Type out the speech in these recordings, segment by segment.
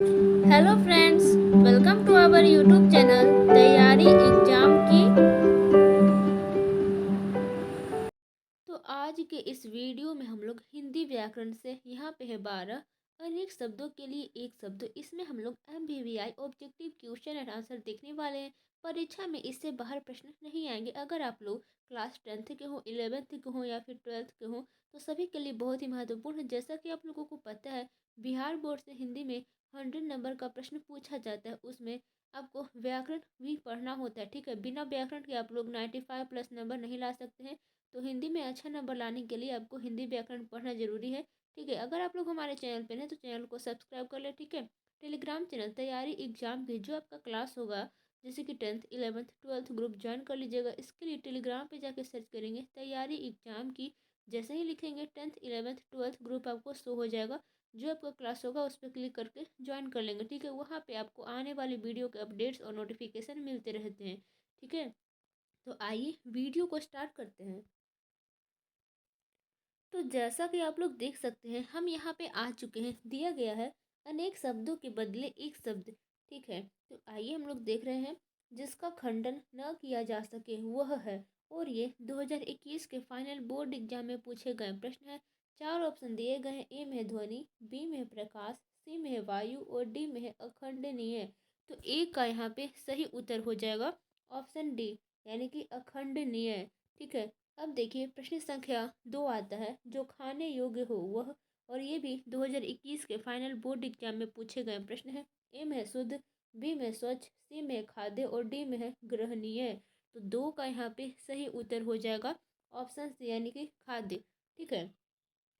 Hello friends, welcome to our YouTube channel तैयारी exam की। तो आज के इस वीडियो में हम लोग हिंदी व्याकरण से यहाँ पे है 12 अनेक शब्दों के लिए एक शब्द। इसमें हम लोग MBVI objective question and answer देखने वाले हैं। परीक्षा में इससे बाहर प्रश्न नहीं आएंगे। अगर आप लोग क्लास 10th के हो, 11th के हो या फिर 12th के हो तो सभी के लिए बहुत ही महत्वपूर्ण है। जैसा कि आप लोगों को पता है, बिहार बोर्ड से हिंदी में 100 नंबर का प्रश्न पूछा जाता है। उसमें आपको व्याकरण भी पढ़ना होता है। ठीक है, बिना व्याकरण के आप लोग 95+ नंबर नहीं ला सकते हैं। तो हिंदी में अच्छा नंबर लाने के लिए आपको हिंदी व्याकरण पढ़ना जरूरी है। ठीक है, अगर आप लोग हमारे चैनल पर हैं तो चैनल को सब्सक्राइब कर ले। ठीक है, टेलीग्राम चैनल तैयारी एग्जाम की जो आपका क्लास होगा, जैसे कि 10th 11th 12th group join कर लीजिएगा। इसके लिए टेलीग्राम पे जाके सर्च करेंगे तैयारी एग्जाम की। जैसे ही लिखेंगे 10th 11th 12th ग्रुप आपको शो हो जाएगा। जो आपका क्लास होगा उस पर क्लिक करके ज्वाइन कर लेंगे। ठीक है, वहाँ पे आपको आने वाली वीडियो के अपडेट्स और नोटिफिकेशन मिलते रहते हैं। ठीक है, तो आइए वीडियो को स्टार्ट करते हैं। तो जैसा कि आप लोग देख सकते हैं, हम यहाँ पे आ चुके हैं। दिया गया है अनेक शब्दों के बदले एक शब्द। ठीक है, तो आइए हम लोग देख रहे हैं। जिसका खंडन न किया जा सके वह है। और ये 2021 के फाइनल बोर्ड एग्जाम में पूछे गए प्रश्न है। 4 ऑप्शन दिए गए हैं। ए में है ध्वनि, बी में है प्रकाश, सी में है वायु और डी में है अखंडनीय। तो ए का यहाँ पे सही उत्तर हो जाएगा ऑप्शन डी, यानी कि अखंडनीय। ठीक है, अब देखिए प्रश्न संख्या 2 आता है, जो खाने योग्य हो वह। और ये भी 2021 के फाइनल बोर्ड एग्जाम में पूछे गए प्रश्न है। ए में है शुद्ध, बी में है स्वच्छ, सी में है खाद्य और डी में है ग्रहणीय। तो दो का यहाँ पे सही उत्तर हो जाएगा ऑप्शन सी, यानी कि खाद्य। ठीक है,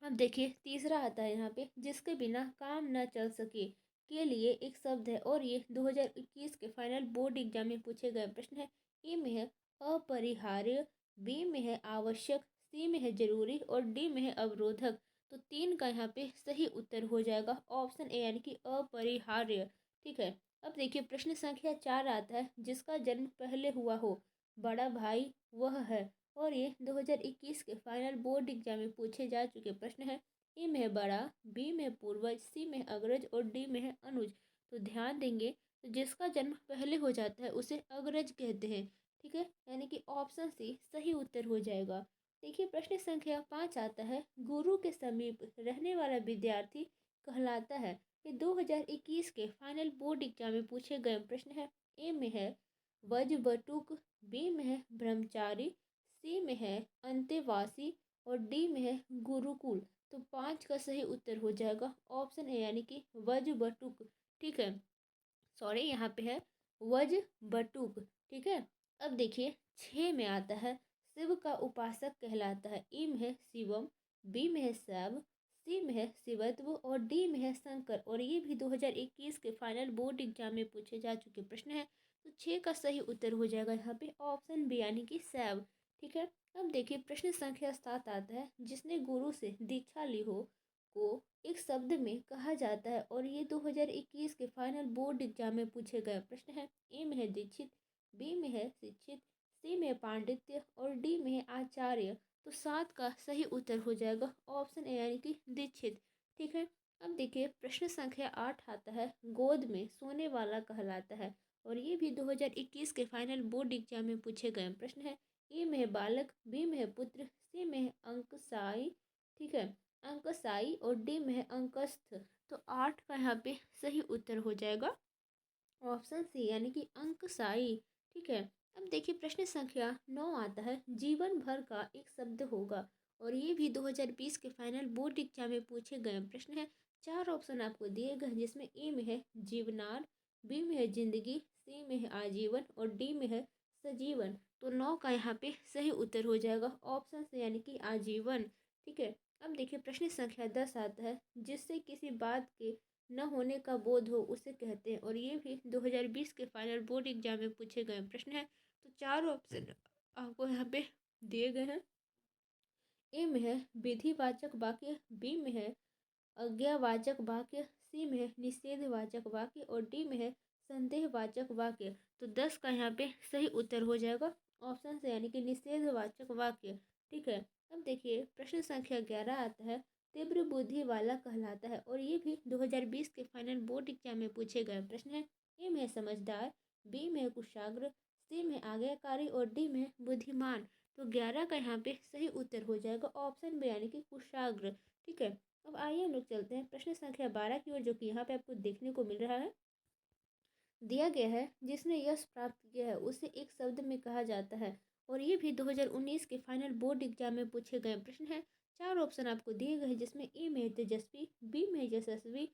अब देखिए तीसरा आता है यहाँ पे, जिसके बिना काम न चल सके के लिए एक शब्द है। और ये 2021 के फाइनल बोर्ड एग्जाम में पूछे गए प्रश्न है। ए में है अपरिहार्य, बी में है आवश्यक, सी में है जरूरी और डी में है अवरोधक। तो तीन का यहाँ पे सही उत्तर हो जाएगा ऑप्शन ए, यानी कि अपरिहार्य। ठीक है, अब देखिए प्रश्न संख्या 4 आता है, जिसका जन्म पहले हुआ हो बड़ा भाई वह है। और ये 2021 के फाइनल बोर्ड एग्जाम में पूछे जा चुके प्रश्न है। ए में है बड़ा, बी में है पूर्वज, सी में है अग्रज और डी में है अनुज। तो ध्यान देंगे, तो जिसका जन्म पहले हो जाता है उसे अग्रज कहते हैं। ठीक है, यानी कि ऑप्शन सी सही उत्तर हो जाएगा। देखिए प्रश्न संख्या 5 आता है, गुरु के समीप रहने वाला विद्यार्थी कहलाता है। ये 2021 के फाइनल बोर्ड एग्जाम में पूछे गए प्रश्न है। ए में है वज्रबटुक, बी में है ब्रह्मचारी, सी में है अंतेवासी और डी में है गुरुकुल। तो 5 का सही उत्तर हो जाएगा ऑप्शन ए, यानी कि वज्रबटुक। ठीक है, सॉरी यहाँ पे है वज्रबटुक। ठीक है, अब देखिए 6 में आता है, शिव का उपासक कहलाता है। ई में है शिवम, बी में है शैव, सी में है शिवत्व और डी में है शंकर। और ये भी 2021 के फाइनल बोर्ड एग्जाम में पूछे जा चुके प्रश्न है। तो 6 का सही उत्तर हो जाएगा यहाँ पे ऑप्शन बी, यानी कि शैव। ठीक है, अब देखिए प्रश्न संख्या 7 आता है, जिसने गुरु से दीक्षा ली हो को एक शब्द में कहा जाता है। और ये 2021 के फाइनल बोर्ड एग्जाम में पूछे गए प्रश्न है। ए में है दीक्षित, बी में है शिक्षित, सी में है पांडित्य और डी में है आचार्य। तो 7 का सही उत्तर हो जाएगा ऑप्शन ए, यानी कि दीक्षित। ठीक है, अब देखिए प्रश्न संख्या 8 आता है, गोद में सोने वाला कहलाता है। और ये भी 2021 के फाइनल बोर्ड एग्जाम में पूछे गए प्रश्न है। ए में है बालक, बी में है पुत्र, सी में है अंकसाई, ठीक है, अंकसाई और डी में है अंकस्थ। तो 8 का यहाँ पे सही उत्तर हो जाएगा ऑप्शन सी, यानी कि अंकसाई। ठीक है, अब देखिए प्रश्न संख्या 9 आता है, जीवन भर का एक शब्द होगा। और ये भी 2020 के फाइनल बोर्ड एग्जाम में पूछे गए प्रश्न है। 4 ऑप्शन आपको दिए गए हैं, जिसमें ए में है जीवनार, बी में है जिंदगी, सी में है आजीवन और डी में है सजीवन। तो 9 का यहाँ पे सही उत्तर हो जाएगा ऑप्शन से, यानी कि आजीवन। ठीक है, अब देखिए प्रश्न संख्या 10 आता है, जिससे किसी बात के न होने का बोध हो उसे कहते हैं। और ये भी 2020 के फाइनल बोर्ड एग्जाम में पूछे गए प्रश्न है। तो 4 ऑप्शन आपको यहाँ पे दिए गए हैं। ए में है विधिवाचक वाक्य, बी में है आज्ञावाचक वाक्य, सी में है निषेधवाचक वाक्य और डी में है संदेहवाचक वाक्य। तो 10 का यहाँ पे सही उत्तर हो जाएगा ऑप्शन से, यानी कि निषेधवाचक वाक्य। ठीक है, अब देखिए प्रश्न संख्या 11 आता है, तीव्र बुद्धि वाला कहलाता है। और ये भी 2020 के फाइनल बोर्ड एग्जाम में पूछे गए प्रश्न है। ए में समझदार, बी में कुशाग्र, सी में आज्ञाकारी और डी में बुद्धिमान। तो 11 का यहाँ पे सही उत्तर हो जाएगा ऑप्शन बी यानी कि कुशाग्र। ठीक है, अब आइए हम लोग चलते हैं प्रश्न संख्या 12 की ओर, जो कि यहाँ पे आपको देखने को मिल रहा है। दिया गया है जिसने यश प्राप्त किया है उसे एक शब्द में कहा जाता है। और ये भी 2019 के फाइनल बोर्ड एग्जाम में पूछे गए प्रश्न है। 4 ऑप्शन आपको दिए गए हैं, जिसमें ए में तेजस्वी, बी में यशस्वी,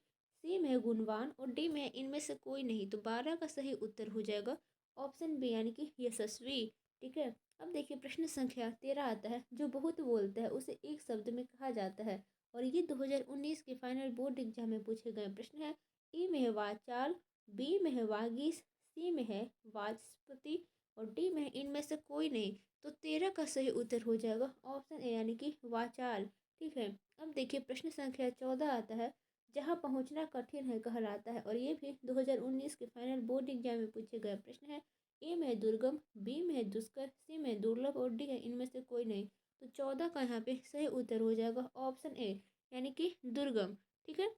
सी में गुणवान और डी में इनमें से कोई नहीं। तो 12 का सही उत्तर हो जाएगा ऑप्शन बी यानी कि यशस्वी। ठीक है, अब देखिए प्रश्न संख्या 13 आता है। जो बहुत बोलता है उसे एक शब्द में कहा जाता है। और ये 2019 के फाइनल बोर्ड एग्जाम में पूछे गए प्रश्न है। ई में है वाचाल, बी में है वागीश, सी में है वाचस्पति और डी में है इनमें से कोई नहीं। तो 13 का सही उत्तर हो जाएगा ऑप्शन ए यानी कि वाचाल। ठीक है, अब देखिए प्रश्न संख्या 14 आता है। जहां पहुंचना कठिन है कहलाता है। और ये भी 2019 के फाइनल बोर्ड एग्जाम में पूछे गए प्रश्न है। ए में है दुर्गम, बी में है दुष्कर, सी में है दुर्लभ और डी है इनमें से कोई नहीं। तो 14 का यहाँ पे सही उत्तर हो जाएगा ऑप्शन ए यानी कि दुर्गम। ठीक है,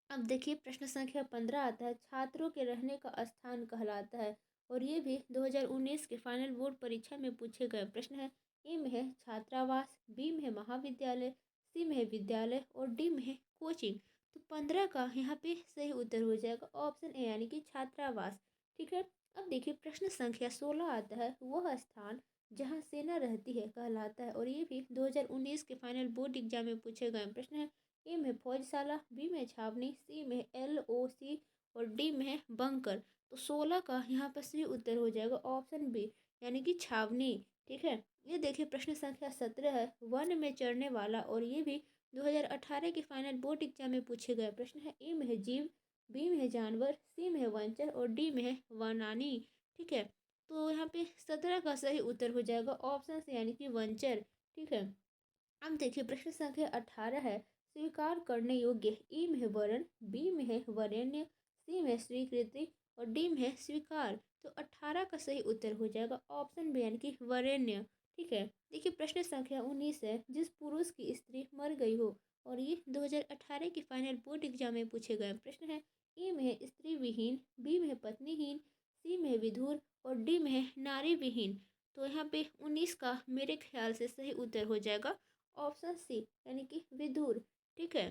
अब देखिए प्रश्न संख्या 15 आता है। छात्रों के रहने का स्थान कहलाता है। और ये भी 2019 के फाइनल बोर्ड परीक्षा में पूछे गए प्रश्न है। ए में है छात्रावास, बी में है महाविद्यालय, सी में है विद्यालय और डी में है कोचिंग। तो 15 का यहाँ पे सही उत्तर हो जाएगा ऑप्शन ए यानी कि छात्रावास। ठीक है, अब देखिए प्रश्न संख्या 16 आता है। वह स्थान जहाँ सेना रहती है कहलाता है। और ये भी 2019 के फाइनल बोर्ड एग्जाम में पूछे गए प्रश्न है। ए में फौजशाला, बी में छावनी, सी में LOC और डी में बंकर। तो 16 का यहाँ पर सही उत्तर हो जाएगा ऑप्शन बी यानी कि छावनी। ठीक है, ये देखिए प्रश्न संख्या 17 है। वन में चढ़ने वाला। और ये भी 2018 के फाइनल बोर्ड एग्जाम में पूछे गए प्रश्न है। ए में है जीव, बी में है जानवर, सी में है वनचर और डी में है वनानी। ठीक है, तो यहाँ पे 17 का सही उत्तर हो जाएगा ऑप्शन से यानी कि वनचर। ठीक है, अब देखिए प्रश्न संख्या 18 है। स्वीकार करने योग्य। ई में है वरण, बी में है वरेण्य, सी में है स्वीकृति और डी में है स्वीकार। तो 18 का सही उत्तर हो जाएगा ऑप्शन बी यानी कि वरेण्य। ठीक है, देखिए प्रश्न संख्या 19 है। जिस पुरुष की स्त्री मर गई हो। और ये 2018 के फाइनल बोर्ड एग्जाम में पूछे गए प्रश्न है। ए में है स्त्री विहीन, बी में है पत्नीहीन, सी में है विधुर और डी में है नारी विहीन। तो यहाँ पे 19 का मेरे ख्याल से सही उत्तर हो जाएगा ऑप्शन सी यानी कि विदुर। ठीक है,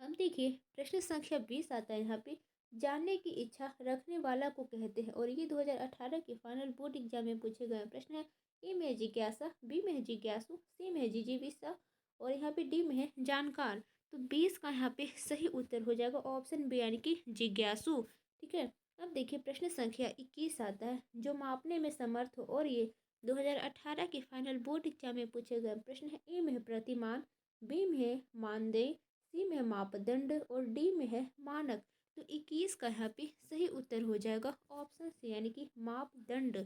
हम देखिए प्रश्न संख्या 20 आता है। यहाँ पे जानने की इच्छा रखने वाला को कहते हैं। और ये 2018 के फाइनल बोर्ड एग्जाम में पूछे गए प्रश्न है। ए में है जिज्ञासा, बी में है जिज्ञासु, सी में है जिजीविषा और यहाँ पे डी में है जानकार। तो 20 का यहाँ पे सही उत्तर हो जाएगा ऑप्शन बी यानी कि जिज्ञासु। ठीक है, अब देखिए प्रश्न संख्या 21 आता है। जो मापने में समर्थ हो। और ये 2018 के फाइनल बोर्ड एग्जाम में पूछे गए प्रश्न है। ए में है प्रतिमान, बी में है मानदेय, सी में है मापदंड और डी में है मानक। तो 21 का यहाँ पे सही उत्तर हो जाएगा ऑप्शन सी यानी कि मापदंड।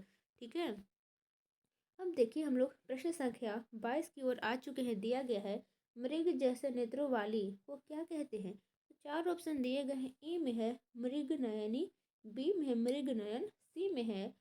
ठीक है, अब देखिए हम लोग प्रश्न संख्या 22 की ओर आ चुके हैं। दिया गया है मृग जैसे नेत्रों वाली को क्या कहते हैं। तो 4 ऑप्शन दिए गए हैं। ए में है मृग नयनी, बी में है मृग नयन, सी में है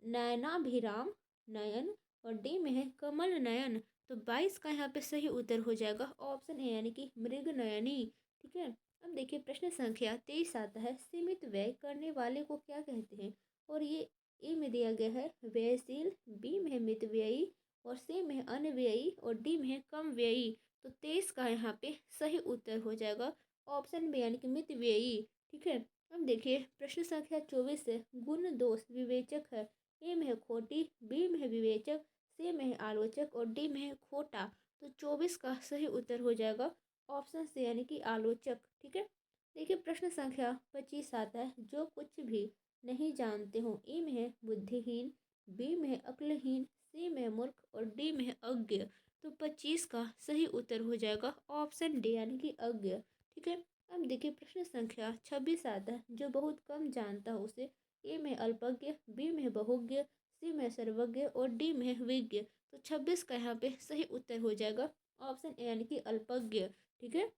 नयनाभिराम नयन और डी में है कमल नयन। तो 22 का यहाँ पे सही उत्तर हो जाएगा ऑप्शन ए यानी कि मृग नयनी। ठीक है, अब देखिए प्रश्न संख्या 23 आता है। सीमित व्यय करने वाले को क्या कहते हैं। और ये ए में दिया गया है व्ययशील, बी में है मितव्ययी और सी में है अनव्ययी और डी में है कम व्ययी। तो 23 का यहाँ पे सही उत्तर हो जाएगा ऑप्शन बी यानी कि मितव्ययी। ठीक है, अब देखिए प्रश्न संख्या 24 है। गुण दोष विवेचक है। ए में है खोटी, बी में है विवेचक, सी में है आलोचक और डी में है खोटा। तो 24 का सही उत्तर हो जाएगा ऑप्शन सी यानी कि आलोचक। ठीक है, देखिए प्रश्न संख्या 25 आता है। जो कुछ भी नहीं जानते हो। ए में है बुद्धिहीन, बी में है अक्लहीन, सी में है मूर्ख और डी में है अज्ञ। तो 25 का सही उत्तर हो जाएगा ऑप्शन डी यानी कि अज्ञ। ठीक है, अब देखिए प्रश्न संख्या 26 आता है। जो बहुत कम जानता हो उसे। ए में अल्पज्ञ, बी में बहुज्ञ, सी में सर्वज्ञ और डी में विज्ञ। तो 26 का यहाँ पे सही उत्तर हो जाएगा ऑप्शन ए यानी कि अल्पज्ञ। ठीक है,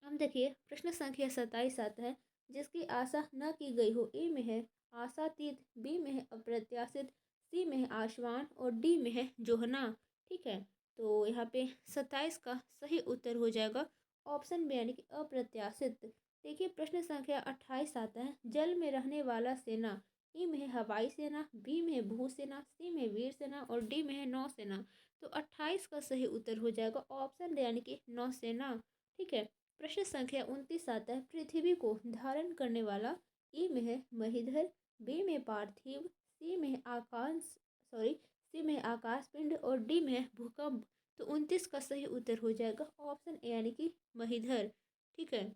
हम देखिए प्रश्न संख्या 27 आता है। जिसकी आशा न की गई हो। ए में है आशातीत, बी में है अप्रत्याशित, सी में है आशवान और डी में है जोहना। ठीक है, तो यहाँ पे 27 का सही उत्तर हो जाएगा ऑप्शन बी यानी कि अप्रत्याशित। देखिए प्रश्न संख्या 28 आता है, जल में रहने वाला सेना। ई में है हवाई सेना, बी में है भूसेना, सी में वीर सेना और डी में है नौसेना। तो 28 का सही उत्तर हो जाएगा ऑप्शन डी यानी कि नौसेना। ठीक है। प्रश्न संख्या 29 आता है, पृथ्वी को धारण करने वाला। ई में है महीधर, बी में पार्थिव, सी में आकाश सॉरी सी में आकाश पिंड और डी में भूकंप। तो 29 का सही उत्तर हो जाएगा ऑप्शन ए यानी कि महीधर। ठीक है,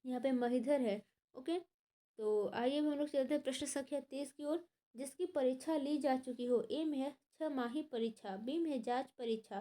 यहाँ पे महीधर है। ओके, तो आइए हम लोग चलते हैं प्रश्न संख्या 30 की ओर। जिसकी परीक्षा ली जा चुकी हो। ए में है 6 माही परीक्षा, बी में है जांच परीक्षा,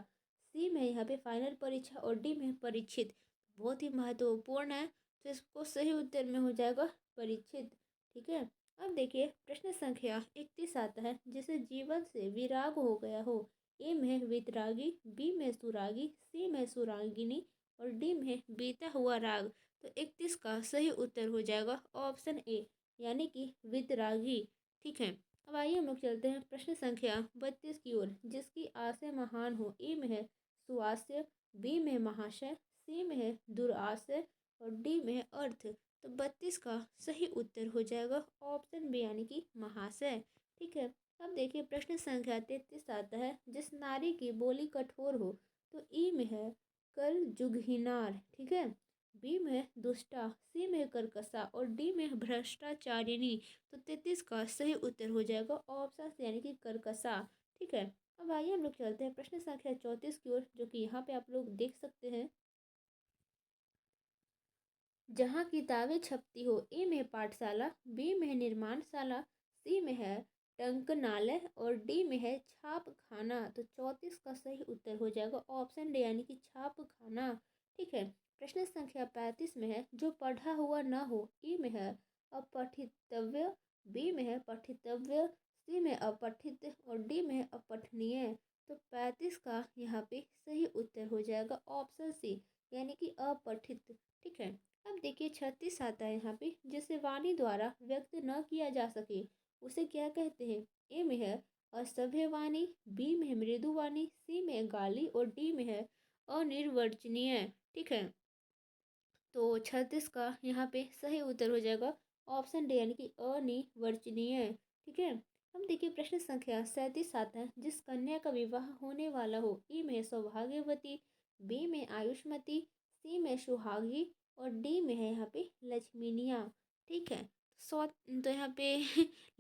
सी में यहाँ पे फाइनल परीक्षा और डी में है परीक्षित। बहुत ही महत्वपूर्ण है, तो इसको सही उत्तर में हो जाएगा परीक्षित। ठीक है। अब देखिए प्रश्न संख्या 31 आता है, जिसे जीवन से विराग हो गया हो। ए में है वितरागी, बी में सुरागी, सी में सुरागिनी और डी में बीता हुआ राग। तो 31 का सही उत्तर हो जाएगा ऑप्शन ए यानी कि वितरागी। ठीक है। अब आइए हम लोग चलते हैं प्रश्न संख्या 32 की ओर। जिसकी आशय महान हो। ए में है सुआस्य, बी में महाशय, सी में है दुराशय और डी में है अर्थ। तो 32 का सही उत्तर हो जाएगा ऑप्शन बी यानी कि महाशय। ठीक है। अब देखिए प्रश्न संख्या 33 आता है, जिस नारी की बोली कठोर हो। तो ई में है कल जुगहिनार, ठीक है, बी में दुष्टा, सी में कर्कशा और डी में भ्रष्टाचारिणी। तो 33 का सही उत्तर हो जाएगा ऑप्शन सी यानी कि कर्कशा। ठीक है। अब आइए हम लोग चलते हैं प्रश्न संख्या 34 की ओर, जो कि यहाँ पे आप लोग देख सकते हैं। जहाँ किताबें छपती हो। ए में पाठशाला, बी में निर्माणशाला, सी में है टंकनालय और डी में है छाप खाना। तो 34 का सही उत्तर हो जाएगा ऑप्शन डी यानी कि छाप खाना। ठीक है। प्रश्न संख्या 35 में है, जो पढ़ा हुआ न हो। ई में है अपठितव्य, बी में है पठितव्य, सी में अपठित और डी में है अपठनीय। तो 35 का यहाँ पे सही उत्तर हो जाएगा ऑप्शन सी यानी कि अपठित। ठीक है। अब देखिए 36 आता है यहाँ पे, जिसे वाणी द्वारा व्यक्त न किया जा सके उसे क्या कहते हैं। ए में है असभ्य वाणी, बी में है मृदु वाणी, सी में है गाली और डी में है अनिर्वचनीय। ठीक है। तो 36 का यहाँ पे सही उत्तर हो जाएगा ऑप्शन डी यानी कि अनिर्वचनीय। ठीक है। हम देखिए प्रश्न संख्या 37 आता है, जिस कन्या का विवाह होने वाला हो। ई में सौभाग्यवती, बी में आयुष्मती, सी में सुहागी और डी में है यहाँ पे लक्ष्मीनिया। ठीक है। सौ तो यहाँ पे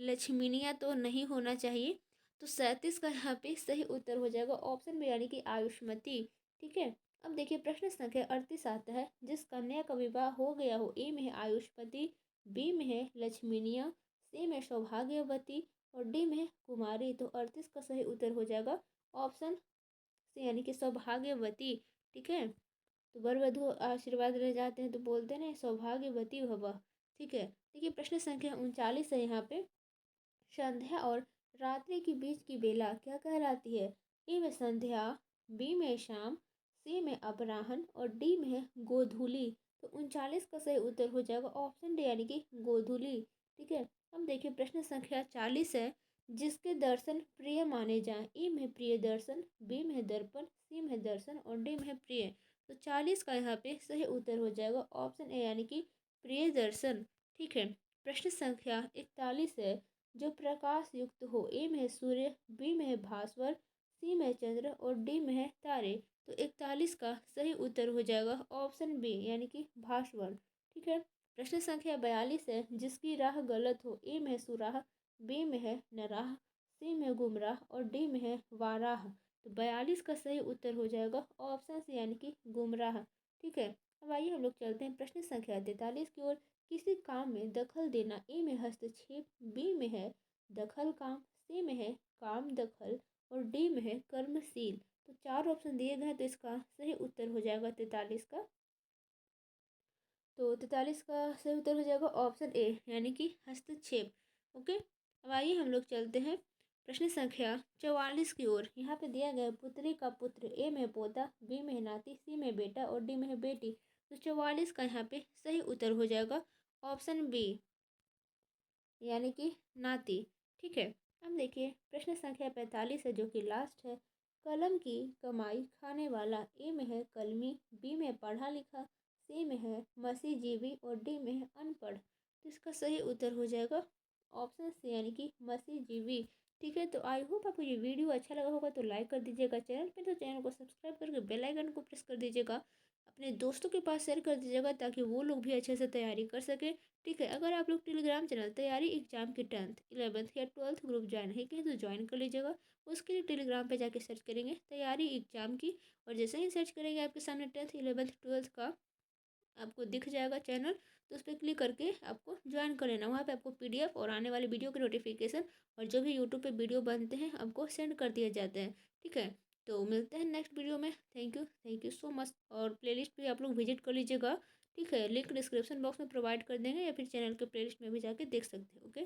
लक्ष्मीनिया तो नहीं होना चाहिए। तो 37 का यहाँ पे सही उत्तर हो जाएगा ऑप्शन बी यानी कि आयुष्मती। ठीक है। अब देखिए प्रश्न संख्या 38 आता है, जिस कन्या का विवाह हो गया हो। ए में है आयुष्पति, बी में है लक्ष्मीनिया, सी में सौभाग्यवती और डी में है कुमारी। तो 38 का सही उत्तर हो जाएगा ऑप्शन सी यानी कि सौभाग्यवती। ठीक है। तो वर वधु आशीर्वाद रह जाते हैं तो बोलते हैं ना सौभाग्यवती भव। ठीक है। देखिए प्रश्न संख्या 39 है यहाँ पे, संध्या और रात्रि के बीच की बेला क्या कहलाती है। ए में संध्या, बी में शाम, सी में अपराह्न और डी में है गोधूली। तो 39 का सही उत्तर हो जाएगा ऑप्शन डी यानी कि गोधूली। ठीक है। अब देखिए प्रश्न संख्या 40 है, जिसके दर्शन प्रिय माने जाएं। ए में प्रिय दर्शन, बी में दर्पण, सी में दर्शन और डी में प्रिय। तो 40 का यहाँ पे सही उत्तर हो जाएगा ऑप्शन ए यानी कि प्रिय दर्शन। ठीक है। प्रश्न संख्या 41 है, जो प्रकाश युक्त हो। ए में सूर्य, बी में भास्वर, सी में चंद्र और डी में तारे। तो 41 का सही उत्तर हो जाएगा ऑप्शन बी यानी कि भास्वर। ठीक है। प्रश्न संख्या 42 है, जिसकी राह गलत हो। ए में सुराह, बी में है नराह, सी में गुमराह और डी में है वाराह। तो 42 का सही उत्तर हो जाएगा ऑप्शन सी यानी कि गुमराह। ठीक है। अब आइए हम लोग चलते हैं प्रश्न संख्या 43 की ओर। किसी काम में दखल देना। ए में हस्तक्षेप, बी में है दखल काम, सी में है काम दखल और डी में है कर्मशील। तो 4 ऑप्शन दिए गए हैं, तो इसका सही उत्तर हो जाएगा 43 का। तो 43 का सही उत्तर हो जाएगा ऑप्शन ए यानी कि हस्तक्षेप। ओके। अब आइए हम लोग चलते हैं प्रश्न संख्या 44 की ओर। यहाँ पे दिया गया पुत्री का पुत्र। ए में पोता, बी में नाती, सी में बेटा और डी में बेटी। तो 44 का यहाँ पे सही उत्तर हो जाएगा ऑप्शन बी यानी कि नाती। ठीक है। अब देखिए प्रश्न संख्या 45 है, जो कि लास्ट है। कलम की कमाई खाने वाला। ए में है कलमी, बी में पढ़ा लिखा, सी में है मसीहजीवी और डी में है अनपढ़। तो इसका सही उत्तर हो जाएगा ऑप्शन सी यानी कि मसीहजीवी। ठीक है, तो आई होप आपको ये वीडियो अच्छा लगा होगा, तो लाइक कर दीजिएगा चैनल पे, तो चैनल को सब्सक्राइब करके बेल आइकन को प्रेस कर दीजिएगा। अपने दोस्तों के पास शेयर कर दीजिएगा ताकि वो लोग भी अच्छे से तैयारी कर सके। ठीक है, अगर आप लोग टेलीग्राम चैनल तैयारी एग्जाम की 10th 11th या 12th ग्रुप ज्वाइन है कहीं तो ज्वाइन कर लीजिएगा। उसके लिए टेलीग्राम पे जाके सर्च करेंगे तैयारी एग्जाम की, और जैसे ही सर्च करेंगे आपके सामने 10th 11th 12th का आपको दिख जाएगा चैनल। तो उस पर क्लिक करके आपको ज्वाइन कर लेना। वहाँ पे आपको पीडीएफ और आने वाली वीडियो के नोटिफिकेशन और जो भी यूट्यूब पे वीडियो बनते हैं आपको सेंड कर दिए जाते हैं। ठीक है, तो मिलते हैं नेक्स्ट वीडियो में। Thank you so much. और प्लेलिस्ट पे आप लोग विजिट कर लीजिएगा। ठीक है, लिंक डिस्क्रिप्शन बॉक्स में प्रोवाइड कर देंगे या फिर चैनल के प्लेलिस्ट में भी जाके देख सकते हैं। ओके।